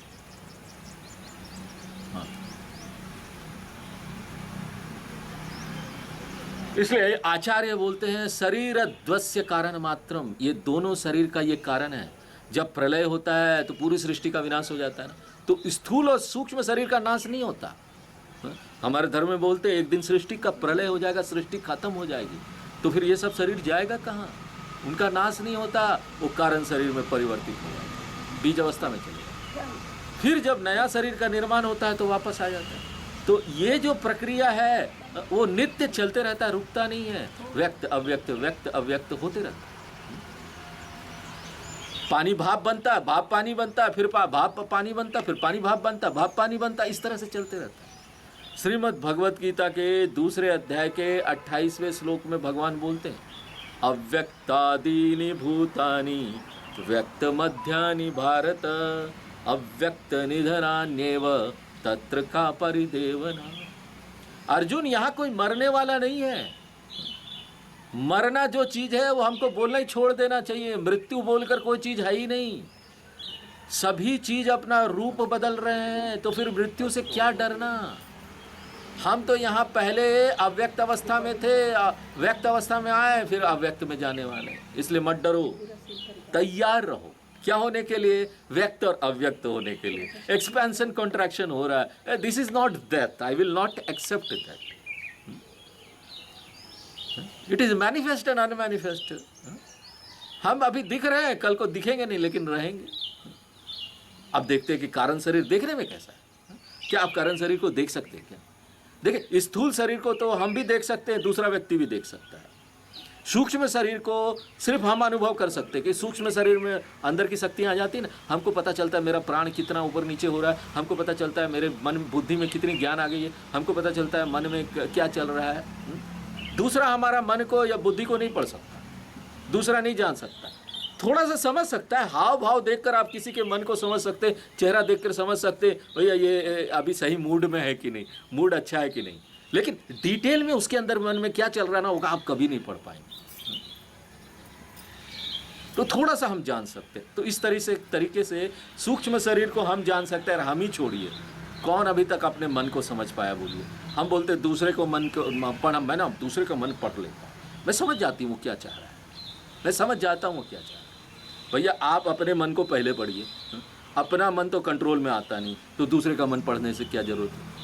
इसलिए आचार्य बोलते हैं शरीर द्वस्य कारण मात्रम। ये दोनों शरीर का ये कारण है। जब प्रलय होता है तो पूरी सृष्टि का विनाश हो जाता है ना। तो स्थूल और सूक्ष्म शरीर का नाश नहीं होता। हमारे धर्म में बोलते हैं एक दिन सृष्टि का प्रलय हो जाएगा, सृष्टि खत्म हो जाएगी, तो फिर ये सब शरीर जाएगा कहाँ? उनका नाश नहीं होता, वो कारण शरीर में परिवर्तित हो जाएगा, बीज अवस्था में चलेगा। फिर जब नया शरीर का निर्माण होता है तो वापस आ जाता है। तो ये जो प्रक्रिया है वो नित्य चलते रहता है, रुकता नहीं है। व्यक्त अव्यक्त, व्यक्त अव्यक्त होते रहता है। पानी भाप बनता है, भाप पानी बनता है, फिर भाप पानी बनता है, फिर पानी भाप बनता है, भाप पानी बनता है, इस तरह से चलते रहता है। श्रीमद् भगवत गीता के दूसरे अध्याय के 28वें श्लोक में भगवान बोलते हैं अव्यक्तादीनि भूतानि व्यक्त मध्यानि भारत अव्यक्त निधनान्येव तत्र का परिदेवना। अर्जुन, यहाँ कोई मरने वाला नहीं है। मरना जो चीज है वो हमको बोलना ही छोड़ देना चाहिए। मृत्यु बोलकर कोई चीज है ही नहीं। सभी चीज अपना रूप बदल रहे हैं, तो फिर मृत्यु से क्या डरना। हम तो यहाँ पहले अव्यक्त अवस्था में थे, व्यक्त अवस्था में आए, फिर अव्यक्त में जाने वाले। इसलिए मत डरो, तैयार रहो। क्या होने के लिए? व्यक्त और अव्यक्त होने के लिए। एक्सपेंशन कॉन्ट्रैक्शन हो रहा है। This is not death, I will not accept that. It is manifest and unmanifest. हम अभी दिख रहे हैं, कल को दिखेंगे नहीं, लेकिन रहेंगे। अब देखते हैं कि कारण शरीर देखने में कैसा है। क्या आप कारण शरीर को देख सकते हैं क्या? देखिए, स्थूल शरीर को तो हम भी देख सकते हैं, दूसरा व्यक्ति भी देख सकता है। सूक्ष्म शरीर को सिर्फ हम अनुभव कर सकते हैं कि सूक्ष्म शरीर में अंदर की शक्तियाँ आ जाती है ना, हमको पता चलता है मेरा प्राण कितना ऊपर नीचे हो रहा है, हमको पता चलता है मेरे मन बुद्धि में कितनी ज्ञान आ गई है, हमको पता चलता है मन में क्या चल रहा है। दूसरा हमारा मन को या बुद्धि को नहीं पढ़ सकता, दूसरा नहीं जान सकता। थोड़ा सा समझ सकता है, हाव भाव देखकर आप किसी के मन को समझ सकते, चेहरा देखकर समझ सकते भैया ये अभी सही मूड में है कि नहीं, मूड अच्छा है कि नहीं। लेकिन डिटेल में उसके अंदर मन में क्या चल रहा ना होगा, आप कभी नहीं पढ़ पाएंगे। तो थोड़ा सा हम जान सकते हैं। तो इस तरीके से सूक्ष्म शरीर को हम जान सकते हैं। हम ही छोड़िए, कौन अभी तक अपने मन को समझ पाया बोलिए। हम बोलते दूसरे को मन को पढ़ा, मैं ना दूसरे का मन पढ़ लेता हूँ, मैं समझ जाती हूँ क्या चाह रहा है, मैं समझ जाता हूँ क्या चाह रहा है। भैया आप अपने मन को पहले पढ़िए, अपना मन तो कंट्रोल में आता नहीं, तो दूसरे का मन पढ़ने से क्या जरूरत है।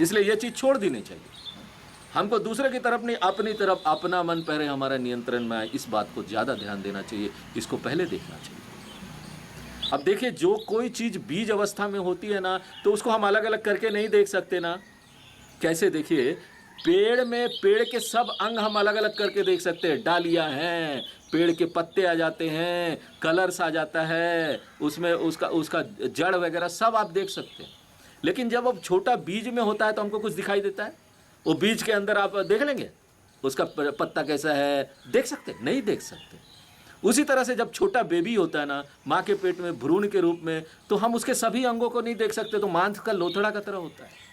इसलिए यह चीज़ छोड़ देनी चाहिए। हमको दूसरे की तरफ नहीं, अपनी तरफ अपना मन पहले हमारा नियंत्रण में आए, इस बात को ज़्यादा ध्यान देना चाहिए, इसको पहले देखना चाहिए। अब देखिए, जो कोई चीज़ बीज अवस्था में होती है ना, तो उसको हम अलग अलग करके नहीं देख सकते ना। कैसे? देखिए, पेड़ में पेड़ के सब अंग हम अलग अलग करके देख सकते हैं। डालियाँ हैं, पेड़ के पत्ते आ जाते हैं, कलर्स आ जाता है, उसमें उसका जड़ वगैरह सब आप देख सकते हैं। लेकिन जब अब छोटा बीज में होता है तो हमको कुछ दिखाई देता है? वो बीज के अंदर आप देख लेंगे उसका पत्ता कैसा है, देख सकते? नहीं देख सकते। उसी तरह से जब छोटा बेबी होता है ना, माँ के पेट में भ्रूण के रूप में, तो हम उसके सभी अंगों को नहीं देख सकते, तो मांस का लोथड़ा का तरह होता है।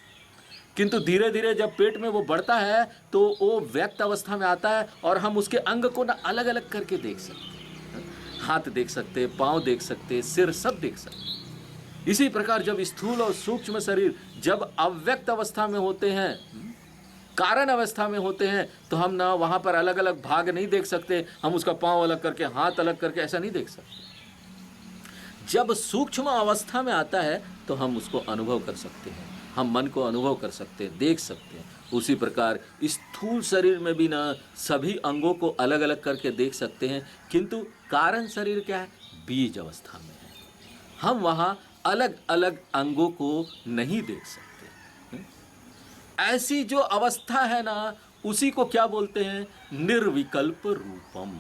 किंतु धीरे धीरे जब पेट में वो बढ़ता है तो वो व्यक्त अवस्था में आता है और हम उसके अंग को ना अलग अलग करके देख सकते हैं। हाथ देख सकते हैं, पाँव देख सकते हैं, सिर सब देख सकते हैं। इसी प्रकार जब स्थूल और सूक्ष्म शरीर जब अव्यक्त अवस्था में होते हैं, कारण अवस्था में होते हैं, तो हम ना वहाँ पर अलग अलग भाग नहीं देख सकते। हम उसका पाँव अलग करके, हाथ अलग करके ऐसा नहीं देख सकते। जब सूक्ष्म अवस्था में आता है तो हम उसको अनुभव कर सकते हैं, हम मन को अनुभव कर सकते हैं, देख सकते हैं। उसी प्रकार स्थूल शरीर में भी ना सभी अंगों को अलग अलग करके देख सकते हैं, किंतु कारण शरीर क्या है? बीज अवस्था में है। हम वहाँ अलग अलग अंगों को नहीं देख सकते। ऐसी जो अवस्था है ना, उसी को क्या बोलते हैं? निर्विकल्प रूपम।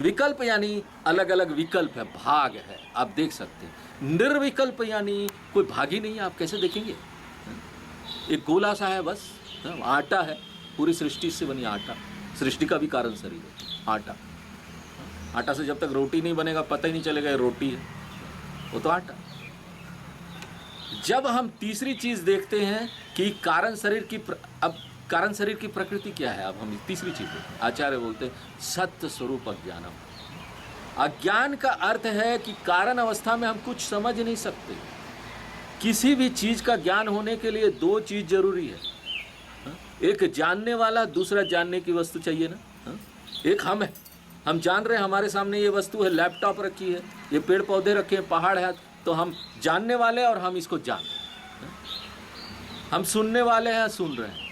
विकल्प यानी अलग अलग विकल्प है, भाग है, आप देख सकते हैं। निर्विकल्प यानी कोई भाग ही नहीं है, आप कैसे देखेंगे? एक गोला सा है बस, आटा है, पूरी सृष्टि से बनी आटा, सृष्टि का भी कारण शरीर है आटा। आटा से जब तक रोटी नहीं बनेगा पता ही नहीं चलेगा ये रोटी है, वो तो आटा। जब हम तीसरी चीज देखते हैं कि कारण शरीर की अब कारण शरीर की प्रकृति क्या है, अब हम तीसरी चीज देखते हैं। आचार्य बोलते हैं सत्य स्वरूप अज्ञानम। अज्ञान का अर्थ है कि कारण अवस्था में हम कुछ समझ नहीं सकते। किसी भी चीज का ज्ञान होने के लिए दो चीज जरूरी है, एक जानने वाला, दूसरा जानने की वस्तु चाहिए ना। एक हम है, हम जान रहे हैं हमारे सामने ये वस्तु है, लैपटॉप रखी है, ये पेड़ पौधे रखे हैं, पहाड़ है, तो हम जानने वाले और हम इसको जान रहे हैं। हम सुनने वाले हैं, सुन रहे हैं।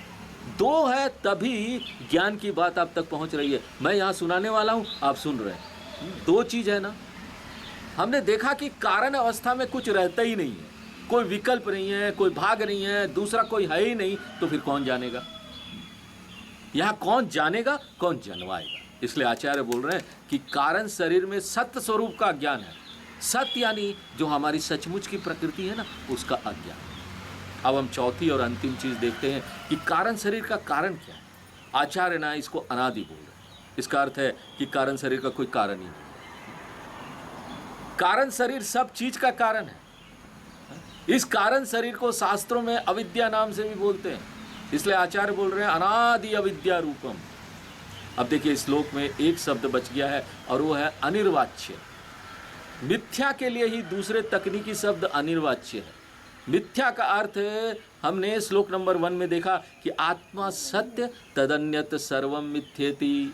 दो है तभी ज्ञान की बात आप तक पहुंच रही है। मैं यहाँ सुनाने वाला हूँ, आप सुन रहे हैं, दो चीज है ना। हमने देखा कि कारण अवस्था में कुछ रहता ही नहीं है, कोई विकल्प नहीं है, कोई भाग नहीं है, दूसरा कोई है ही नहीं, तो फिर कौन जानेगा? यहाँ कौन जानेगा, कौन जनवाएगा? इसलिए आचार्य बोल रहे हैं कि कारण शरीर में सत्य स्वरूप का ज्ञान है। सत्य यानी जो हमारी सचमुच की प्रकृति है ना, उसका अज्ञान। अब हम चौथी और अंतिम चीज देखते हैं कि कारण शरीर का कारण क्या है। आचार्य ना इसको अनादि बोल रहे हैं। इसका अर्थ है कि कारण शरीर का कोई कारण ही नहीं। कारण शरीर सब चीज का कारण है। इस कारण शरीर को शास्त्रों में अविद्या नाम से भी बोलते हैं। इसलिए आचार्य बोल रहे हैं अनादि अविद्या रूपम। अब देखिए, श्लोक में एक शब्द बच गया है और वो है अनिर्वाच्य। मिथ्या के लिए ही दूसरे तकनीकी शब्द अनिर्वाच्य है। मिथ्या का अर्थ हमने श्लोक नंबर 1 में देखा कि आत्मा सत्य तदन्यत सर्वम मिथ्येति।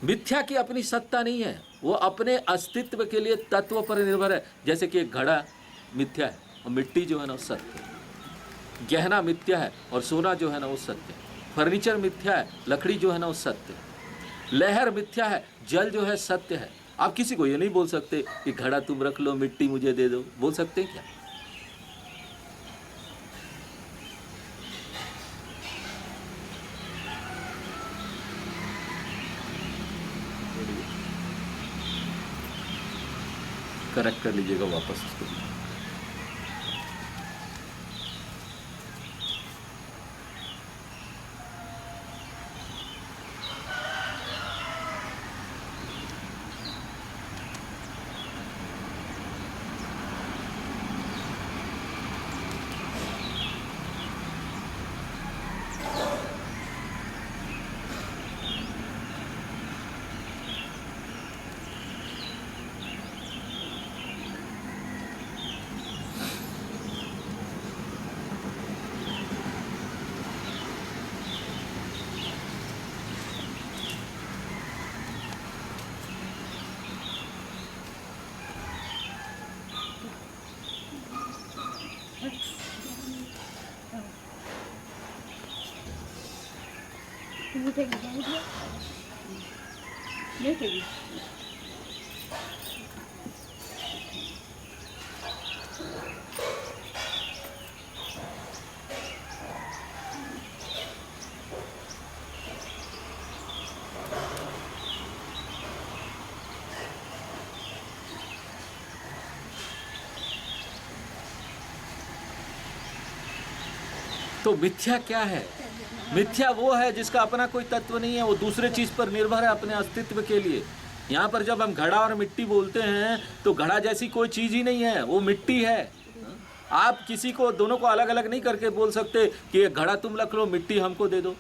मिथ्या की अपनी सत्ता नहीं है, वो अपने अस्तित्व के लिए तत्व पर निर्भर है। जैसे कि एक घड़ा मिथ्या है और मिट्टी जो है ना वो सत्य है। गहना मिथ्या है और सोना जो है ना वो सत्य है। फर्नीचर मिथ्या है, लकड़ी जो है ना वो सत्य है। लहर मिथ्या है, जल जो है सत्य है। आप किसी को ये नहीं बोल सकते कि घड़ा तुम रख लो, मिट्टी मुझे दे दो, बोल सकते हैं क्या? करेक्ट कर लीजिएगा वापस उसको। Can you take the bag yet? No, baby. तो मिथ्या क्या है? मिथ्या वो है जिसका अपना कोई तत्व नहीं है, वो दूसरे चीज पर निर्भर है अपने अस्तित्व के लिए। यहाँ पर जब हम घड़ा और मिट्टी बोलते हैं तो घड़ा जैसी कोई चीज ही नहीं है, वो मिट्टी है। आप किसी को, दोनों को अलग अलग नहीं करके बोल सकते कि ये घड़ा तुम रख लो, मिट्टी हमको दे दो,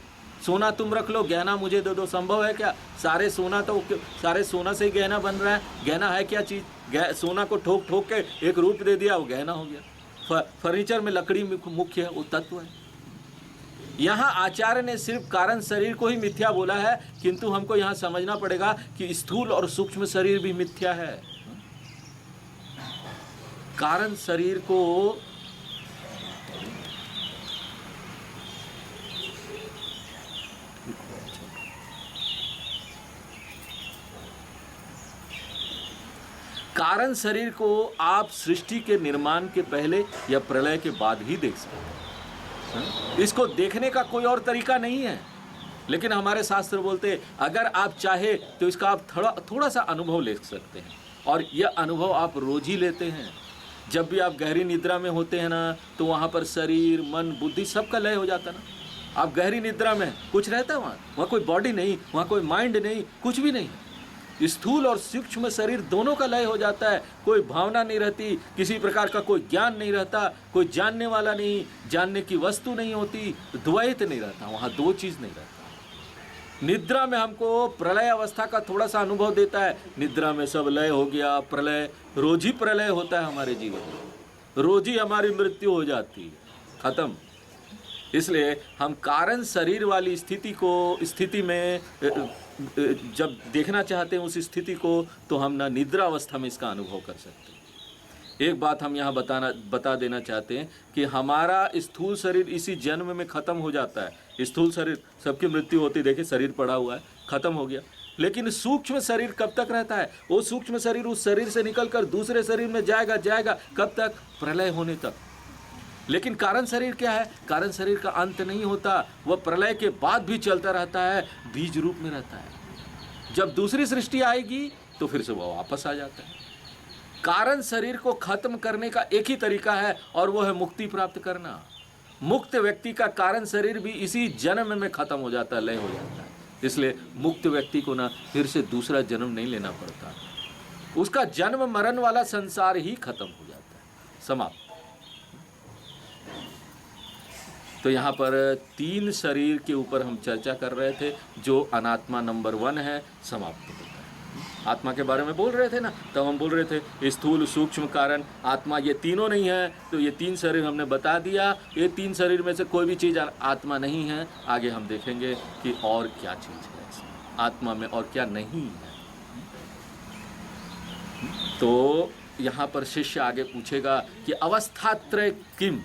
सोना तुम रख लो, गहना मुझे दे दो। संभव है क्या? सारे सोना से ही गहना बन रहा है। गहना है क्या चीज? सोना को ठोक ठोक के एक रूप दे दिया, वो गहना हो गया। फर्नीचर में लकड़ी मुख्य है, वो तत्व है। यहाँ आचार्य ने सिर्फ कारण शरीर को ही मिथ्या बोला है, किंतु हमको यहाँ समझना पड़ेगा कि स्थूल और सूक्ष्म शरीर भी मिथ्या है। कारण शरीर को कारण शरीर को आप सृष्टि के निर्माण के पहले या प्रलय के बाद ही देख सकते हैं। इसको देखने का कोई और तरीका नहीं है। लेकिन हमारे शास्त्र बोलते हैं अगर आप चाहे तो इसका आप थोड़ा सा अनुभव ले सकते हैं, और यह अनुभव आप रोज ही लेते हैं। जब भी आप गहरी निद्रा में होते हैं ना, तो वहाँ पर शरीर, मन, बुद्धि सबका लय हो जाता ना। आप गहरी निद्रा में कुछ रहता है, वहाँ कोई बॉडी नहीं, वहाँ कोई माइंड नहीं, कुछ भी नहीं। स्थूल और सूक्ष्म शरीर दोनों का लय हो जाता है। कोई भावना नहीं रहती, किसी प्रकार का कोई ज्ञान नहीं रहता, कोई जानने वाला नहीं, जानने की वस्तु नहीं होती, द्वैत नहीं रहता, वहाँ दो चीज़ नहीं रहता। निद्रा में हमको प्रलय अवस्था का थोड़ा सा अनुभव देता है। निद्रा में सब लय हो गया, प्रलय, रोज ही प्रलय होता है हमारे जीवन में, रोज ही हमारी मृत्यु हो जाती है, खत्म। इसलिए हम कारण शरीर वाली स्थिति में जब देखना चाहते हैं उस स्थिति को, तो हम ना निद्रा अवस्था में इसका अनुभव कर सकते हैं। एक बात हम यहाँ बता देना चाहते हैं कि हमारा स्थूल शरीर इसी जन्म में ख़त्म हो जाता है। स्थूल शरीर, सबकी मृत्यु होती, देखिए शरीर पड़ा हुआ है, ख़त्म हो गया। लेकिन सूक्ष्म शरीर कब तक रहता है? वो सूक्ष्म शरीर उस शरीर से निकलकर दूसरे शरीर में जाएगा कब तक? प्रलय होने तक। लेकिन कारण शरीर क्या है? कारण शरीर का अंत नहीं होता, वह प्रलय के बाद भी चलता रहता है, बीज रूप में रहता है। जब दूसरी सृष्टि आएगी तो फिर से वह वापस आ जाता है। कारण शरीर को खत्म करने का एक ही तरीका है, और वह है मुक्ति प्राप्त करना। मुक्त व्यक्ति का कारण शरीर भी इसी जन्म में खत्म हो जाता है, लय हो जाता है। इसलिए मुक्त व्यक्ति को ना फिर से दूसरा जन्म नहीं लेना पड़ता, उसका जन्म मरण वाला संसार ही खत्म हो जाता है, समाप्त। तो यहाँ पर 3 शरीर के ऊपर हम चर्चा कर रहे थे, जो अनात्मा नंबर 1 है, समाप्त होता है। आत्मा के बारे में बोल रहे थे ना, तब हम बोल रहे थे स्थूल, सूक्ष्म, कारण, आत्मा, ये तीनों नहीं है। तो ये 3 शरीर हमने बता दिया। ये 3 शरीर में से कोई भी चीज़ आत्मा नहीं है। आगे हम देखेंगे कि और क्या चीज़ है आत्मा में और क्या नहीं है। तो यहाँ पर शिष्य आगे पूछेगा कि अवस्थात्रय किम?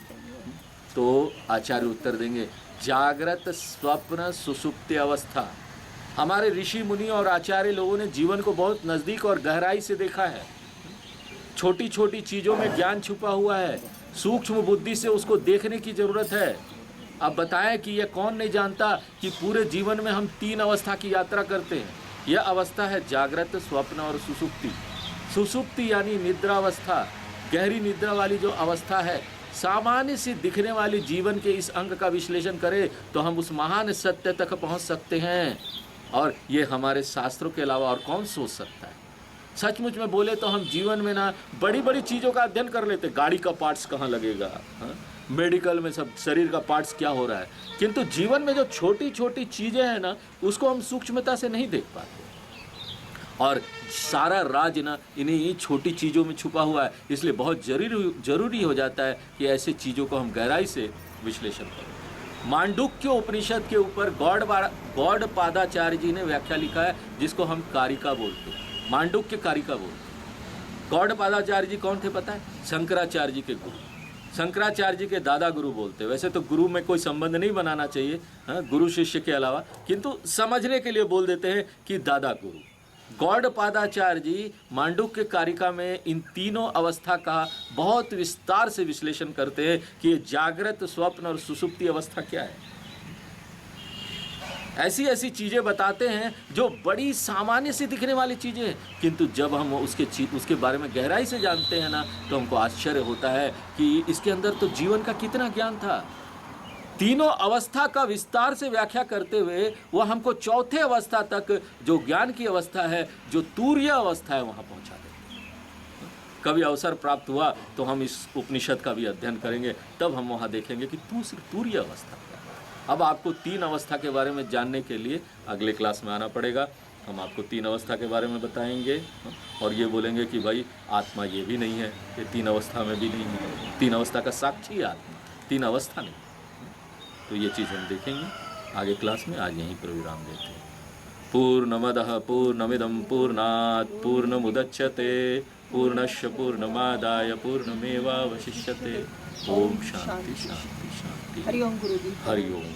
तो आचार्य उत्तर देंगे, जागृत स्वप्न सुषुप्ति अवस्था। हमारे ऋषि मुनि और आचार्य लोगों ने जीवन को बहुत नज़दीक और गहराई से देखा है। छोटी छोटी चीज़ों में ज्ञान छुपा हुआ है, सूक्ष्म बुद्धि से उसको देखने की ज़रूरत है। अब बताएं कि यह कौन नहीं जानता कि पूरे जीवन में हम 3 अवस्था की यात्रा करते हैं। यह अवस्था है जागृत, स्वप्न और सुषुप्ति। सुषुप्ति यानी निद्रावस्था, गहरी निद्रा वाली जो अवस्था है। सामान्य सी दिखने वाली जीवन के इस अंग का विश्लेषण करें तो हम उस महान सत्य तक पहुंच सकते हैं, और ये हमारे शास्त्रों के अलावा और कौन सोच सकता है। सचमुच में बोले तो हम जीवन में ना बड़ी बड़ी चीज़ों का अध्ययन कर लेते, गाड़ी का पार्ट्स कहाँ लगेगा, मेडिकल में सब शरीर का पार्ट्स क्या हो रहा है, किंतु जीवन में जो छोटी छोटी चीज़ें हैं ना उसको हम सूक्ष्मता से नहीं देख पाते। और सारा राज ना इन्हीं छोटी चीज़ों में छुपा हुआ है। इसलिए बहुत जरूरी हो जाता है कि ऐसे चीज़ों को हम गहराई से विश्लेषण करें। मांडुक्य उपनिषद के ऊपर गौड़पादाचार्य जी ने व्याख्या लिखा है, जिसको हम कारिका बोलते हैं, मांडुक्य कारिका बोलते हैं। गौड़पादाचार्य जी कौन थे पता है? शंकराचार्य जी के गुरु, शंकराचार्य जी के दादा गुरु बोलते हैं। वैसे तो गुरु में कोई संबंध नहीं बनाना चाहिए, गुरु शिष्य के अलावा, किंतु समझने के लिए बोल देते हैं कि दादा गुरु। गौड़पादाचार्य जी मांडुक्य कारिका में इन तीनों अवस्था का बहुत विस्तार से विश्लेषण करते हैं कि ये जागृत, स्वप्न और सुषुप्ति अवस्था क्या है। ऐसी ऐसी चीज़ें बताते हैं जो बड़ी सामान्य से दिखने वाली चीज़ें हैं, किंतु जब हम उसके बारे में गहराई से जानते हैं ना तो हमको आश्चर्य होता है कि इसके अंदर तो जीवन का कितना ज्ञान था। तीनों अवस्था का विस्तार से व्याख्या करते हुए वह हमको चौथे अवस्था तक, जो ज्ञान की अवस्था है, जो तूर्य अवस्था है, वहाँ पहुँचा देते हैं। कभी अवसर प्राप्त हुआ तो हम इस उपनिषद का भी अध्ययन करेंगे, तब हम वहाँ देखेंगे कि तूर्य अवस्था क्या है। अब आपको 3 अवस्था के बारे में जानने के लिए अगले क्लास में आना पड़ेगा। हम आपको 3 अवस्था के बारे में बताएंगे और ये बोलेंगे कि भाई आत्मा ये भी नहीं है, ये 3 अवस्था में भी नहीं है। 3 अवस्था का साक्षी है आत्मा, 3 अवस्था नहीं। तो ये चीज़ हम देखेंगे आगे क्लास में। आज यहीं पर विराम देते हैं। पूर्णमदः पूर्णमिदं पूर्णात् पूर्णमुदच्यते पूर्णस्य पूर्णमादाय पूर्णमेवावशिष्यते। ओम शांति शांति शांति। हरि ओम गुरुजी। हरि ओम।